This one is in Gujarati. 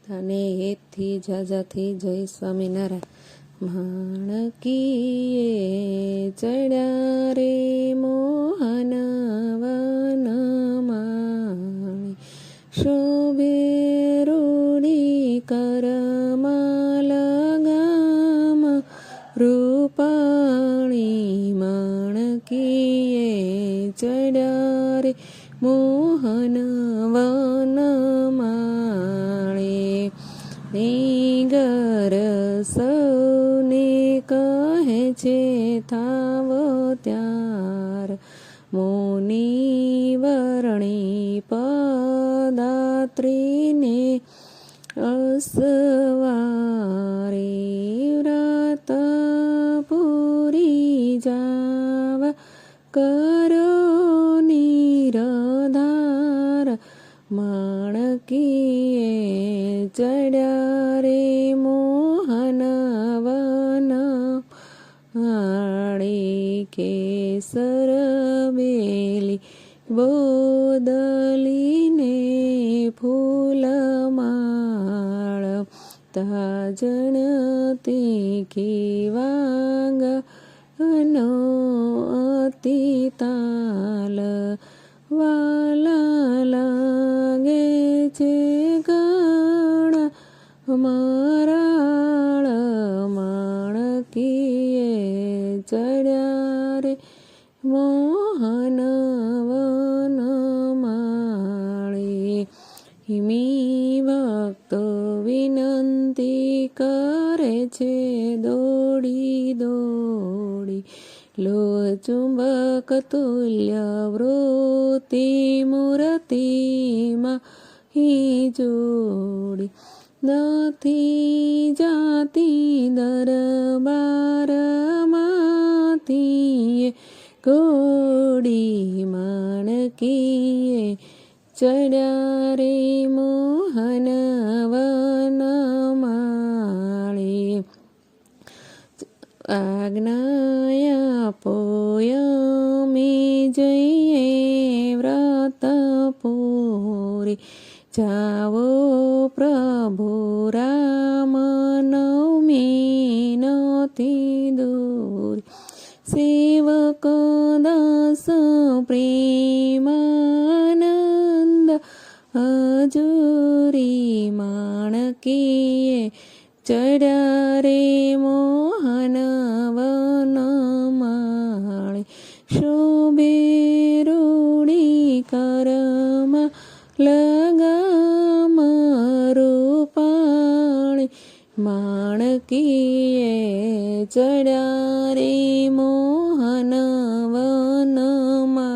બધાને હેતથી જાજાથી જય સ્વામિનારાયણ। માણકીએ ચડ્યા રે મોહન વનમાળી, શોભે રૂડી કરમાલ ગામ રૂપાળી। માણકીએ ચડ્યા રે મોહન વનમાળી, નીગર સૌને કહે છે થાવ ત્યાર, મુનિવરણી પદાત્રીને અસવારે, વ્રત પૂરી જાવ કરો નિરધાર। માણકીએ ચડ્યા રે મોહન વનમાળી, કેસર બેલી બોદલીને ફૂલમાળ, તાજણ તીખી વાંગનો અતિ તાલ, વાલા લાગે છે ગણ મરાળ। માણકીએ ચડ્યા રે મોહન વનમાળી, હિમી ભક્તો વિનંતી કરે છે દોડી દોડી, લોહ ચુંબક તુલ્ય વૃત્તિ મૂર્તિમાં હી જોડી, નથી જાતી દરબારમાંથી ઘોડી। માણકીએ ચડ્યા રે મોહન વનમાળી, આજ્ઞા પોયમે જઈએ વ્રત પૂરી, જાવો પ્રભુ રામ નવમી નથી દૂરી। સેવક દાસ પ્રેમાનંદ હજુરી, માણકીએ ચડ્યા રે મોહન વનમાળી, શોભે રૂડી કરમાં લગામ રૂપાળી। માણકીએ ચડ્યા રે મોહન વનમાળી।